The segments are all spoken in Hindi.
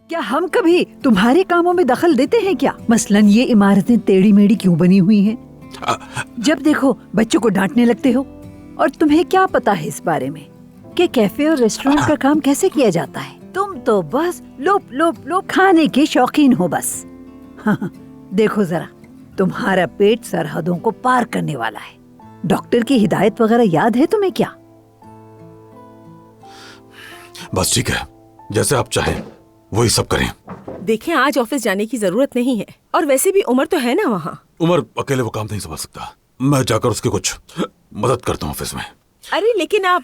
क्या हम कभी तुम्हारे कामों में दखल देते हैं क्या? मसलन ये इमारतें टेढ़ी मेढ़ी क्यों बनी हुई हैं? जब देखो बच्चों को डांटने लगते हो। और तुम्हें क्या पता है इस बारे में कि कैफे और रेस्टोरेंट का काम कैसे किया जाता है? तुम तो बस लोप लोप लोप खाने के शौकीन हो बस। हाँ, देखो जरा, तुम्हारा पेट सरहदों को पार करने वाला है। डॉक्टर की हिदायत वगैरह याद है तुम्हें क्या? बस ठीक है, जैसे आप चाहें वही सब करें। देखें, आज ऑफिस जाने की जरूरत नहीं है, और वैसे भी उमर तो है ना वहाँ। उमर अकेले वो काम नहीं संभाल सकता, मैं जाकर उसकी कुछ मदद करता हूँ ऑफिस में। अरे लेकिन आप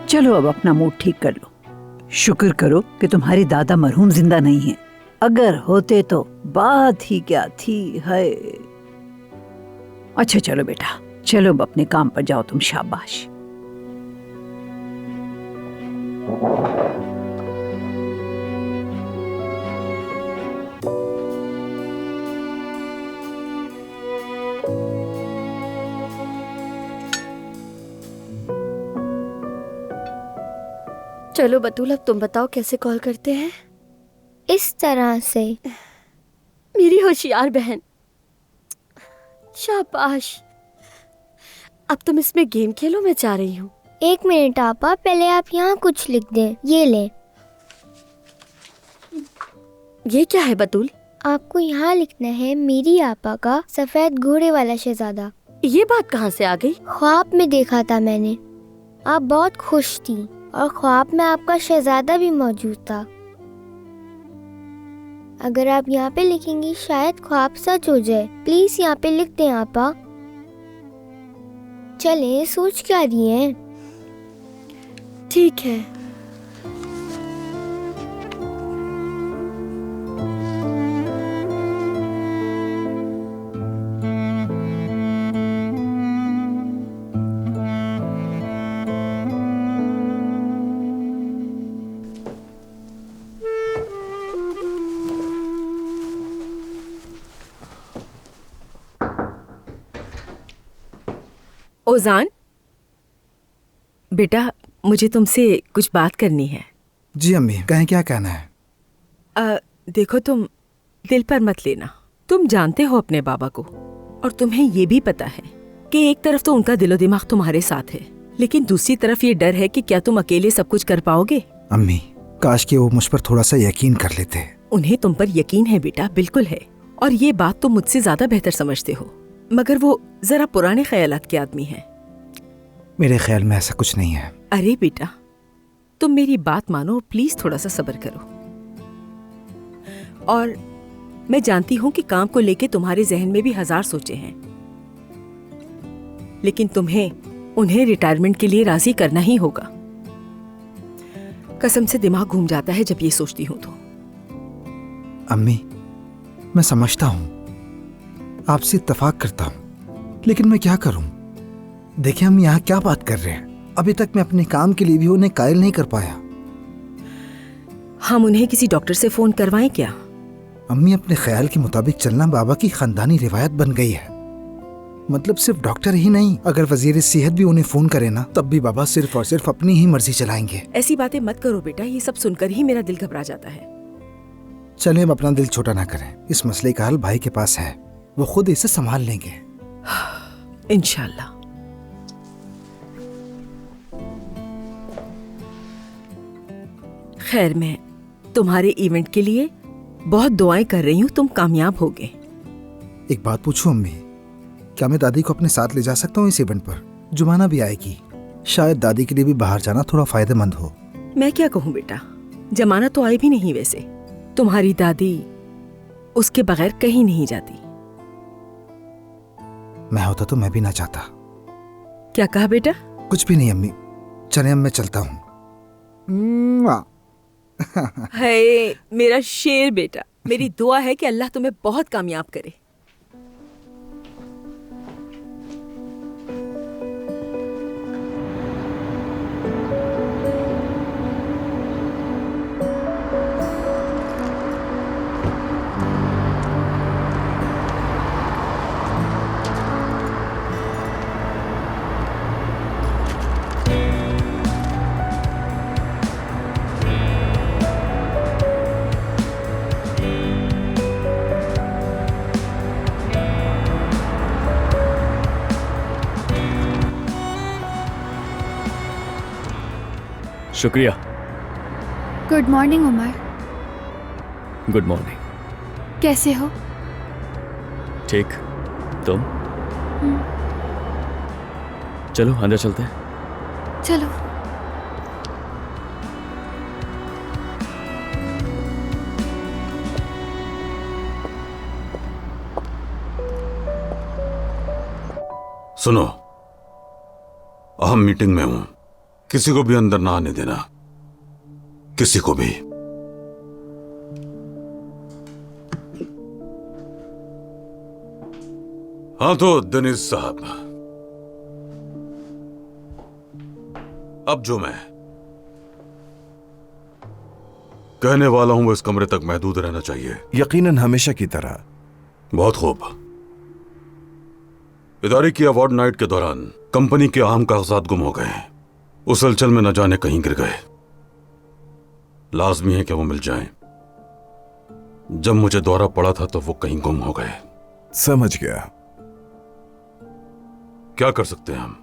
चलो अब अपना मूड ठीक कर लो। शुक्र करो कि तुम्हारे दादा मरहूम जिंदा नहीं हैं। अगर होते तो बात ही क्या थी है। अच्छा चलो बेटा, चलो अब अपने काम पर जाओ तुम, शाबाश। चलो बतूल, अब तुम बताओ कैसे कॉल करते हैं? इस तरह से। मेरी होशियार बहन, शाबाश। अब तुम इसमें गेम खेलो, मैं जा रही हूँ। 1 मिनट आपा, पहले आप यहाँ कुछ लिख दें। ये ले। ये क्या है बतूल? आपको यहाँ लिखना है मेरी आपा का सफेद घोड़े वाला शहजादा। ये बात कहाँ से आ गई? ख्वाब में देखा था मैंने। आप बहुत खुश थी और ख्वाब में आपका शहजादा भी मौजूद था। अगर आप यहाँ पे लिखेंगी शायद ख्वाब सच हो जाए। प्लीज यहाँ पे लिख दें आपा। चलें, सोच क्या रही हैं? ठीक है। ओजान बेटा, मुझे तुमसे कुछ बात करनी है। जी अम्मी, कहें, क्या कहना है? देखो, तुम दिल पर मत लेना। तुम जानते हो अपने बाबा को, और तुम्हें ये भी पता है कि एक तरफ तो उनका दिलो दिमाग तुम्हारे साथ है, लेकिन दूसरी तरफ ये डर है कि क्या तुम अकेले सब कुछ कर पाओगे। अम्मी, काश कि वो मुझ पर थोड़ा सा यकीन कर लेते। उन्हें तुम पर यकीन है बेटा, बिल्कुल है, और ये बात तुम मुझसे ज्यादा बेहतर समझते हो, मगर वो जरा पुराने ख्यालात के आदमी हैं। मेरे ख्याल में ऐसा कुछ नहीं है। अरे बेटा, तुम मेरी बात मानो, प्लीज थोड़ा सा सब्र करो। और मैं जानती हूं कि काम को लेके तुम्हारे जहन में भी 1000 सोचे हैं, लेकिन तुम्हें उन्हें रिटायरमेंट के लिए राजी करना ही होगा। कसम से दिमाग घूम जाता है जब ये सोचती हूं तो। अम्मी, मैं समझता हूँ, आपसे इत्तेफाक करता हूँ, लेकिन मैं क्या करूँ? देखिए, हम यहाँ क्या बात कर रहे हैं। अभी तक मैं अपने काम के लिए भी उन्हें कायल नहीं कर पाया। हम उन्हें किसी डॉक्टर से फोन करवाएं क्या? अम्मी, अपने ख्याल के मुताबिक चलना बाबा की खानदानी रिवायत बन गई है। मतलब सिर्फ डॉक्टर ही नहीं, अगर वजीर सेहत भी उन्हें फोन करे ना, तब भी बाबा सिर्फ और सिर्फ अपनी ही मर्जी चलाएंगे। ऐसी बातें मत करो बेटा, ये सब सुनकर ही मेरा दिल घबरा जाता है। चलें, अब अपना दिल छोटा ना करें। इस मसले का हल भाई के पास है, वो खुद इसे संभाल लेंगे इंशाल्लाह। खैर, मैं तुम्हारे इवेंट के लिए बहुत दुआएं कर रही हूँ, तुम कामयाब होगे। एक बात पूछूं अम्मी, क्या मैं दादी को अपने साथ ले जा सकता हूँ इस इवेंट पर? जुमाना भी आएगी, शायद दादी के लिए भी बाहर जाना थोड़ा फायदेमंद हो। मैं क्या कहूँ बेटा, जमाना तो आई भी नहीं। वैसे तुम्हारी दादी उसके बगैर कहीं नहीं जाती। मैं होता तो मैं भी ना चाहता। क्या कहा बेटा? कुछ भी नहीं अम्मी, चले अब मैं चलता हूँ। है मेरा शेर बेटा, मेरी दुआ है कि अल्लाह तुम्हें बहुत कामयाब करे। शुक्रिया। Good morning Umar, good morning. कैसे हो? ठीक, तुम? चलो अंदर चलते हैं। चलो। सुनो, अहम मीटिंग में हूं, किसी को भी अंदर ना आने देना, किसी को भी। हाँ तो दनीश साहब, अब जो मैं कहने वाला हूं वो इस कमरे तक महदूद रहना चाहिए। यकीनन हमेशा की तरह। बहुत खूब। इदारे की अवार्ड नाइट के दौरान कंपनी के अहम कागजात गुम हो गए। उस हलचल में न जाने कहीं गिर गए। लाजमी है कि वो मिल जाएं। जब मुझे दौरा पड़ा था तो वो कहीं गुम हो गए। समझ गया। क्या कर सकते हैं हम?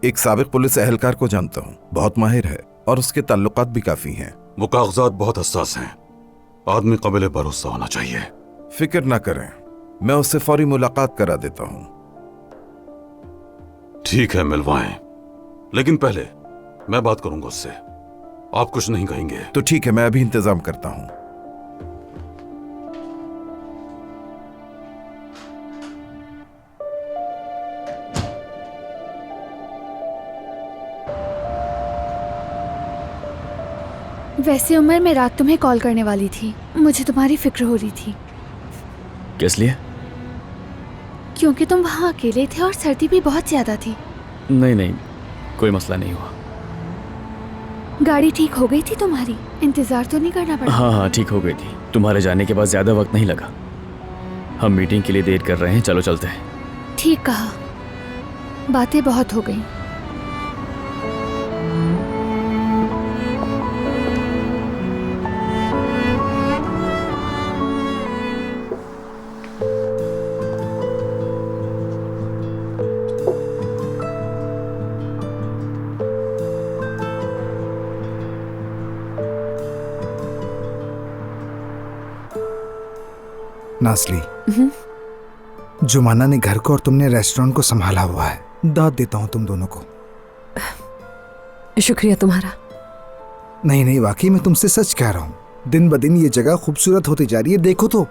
एक साबिक पुलिस एहलकार को जानता हूं, बहुत माहिर है और उसके ताल्लुकात भी काफी हैं। वो कागजात बहुत हसास हैं। आदमी काबिल भरोसा होना चाहिए। फिक्र ना करें, मैं उससे फौरी मुलाकात करा देता हूं। ठीक है, मिलवाएं। लेकिन पहले मैं बात करूंगा उससे। आप कुछ नहीं कहेंगे तो ठीक है, मैं अभी इंतजाम करता हूं। वैसे उमर, मैं रात तुम्हें कॉल करने वाली थी। मुझे तुम्हारी फिक्र हो रही थी किस लिए? क्योंकि तुम वहाँ अकेले थे और सर्दी भी बहुत ज्यादा थी। नहीं नहीं, कोई मसला नहीं हुआ। गाड़ी ठीक हो गई थी तुम्हारी? इंतजार तो नहीं करना पड़ा? हाँ हाँ, ठीक हो गई थी। तुम्हारे जाने के बाद ज्यादा वक्त नहीं लगा। हम मीटिंग के लिए देर कर रहे हैं, चलो चलते हैं। ठीक कहा, बातें बहुत हो गई। नासली, जुमाना ने घर को और तुमने रेस्टोरेंट को संभाला हुआ है। दाद देता हूँ तुम दोनों को। शुक्रिया तुम्हारा। नहीं नहीं, वाकई मैं तुमसे सच कह रहा हूँ। दिन ब दिन ये जगह खूबसूरत होती जा रही है, देखो तो।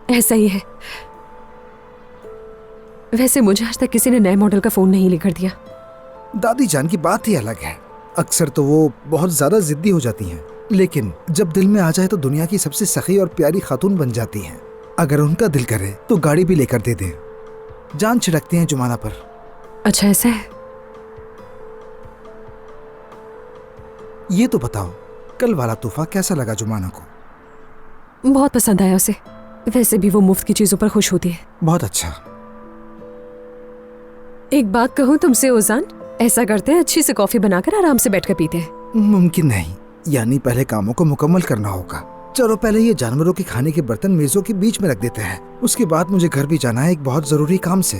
ऐसा ही है। वैसे मुझे आज तक किसी ने नए मॉडल का फोन नहीं लेकर दिया। दादी जान की बात ही अलग है। अक्सर तो वो बहुत ज्यादा जिद्दी हो जाती हैं, लेकिन जब दिल में आ जाए तो दुनिया की सबसे सखी और प्यारी खातून बन जाती हैं। अगर उनका दिल करे तो गाड़ी भी लेकर दे दें। जान छिड़कती हैं जुमाना पर। अच्छा ऐसा है? ये तो बताओ, कल वाला तोहफा कैसा लगा जुमाना को? बहुत पसंद आया उसे। वैसे भी वो मुफ्त की चीजों पर खुश होती है। बहुत अच्छा। एक बात कहूँ तुमसे ओजान, ऐसा करते हैं अच्छी सी कॉफी बनाकर आराम से बैठकर पीते हैं। मुमकिन नहीं, यानी पहले कामों को मुकम्मल करना होगा। चलो पहले ये जानवरों के खाने के बर्तन मेजों के बीच में रख देते हैं। उसके बाद मुझे घर भी जाना है एक बहुत जरूरी काम से।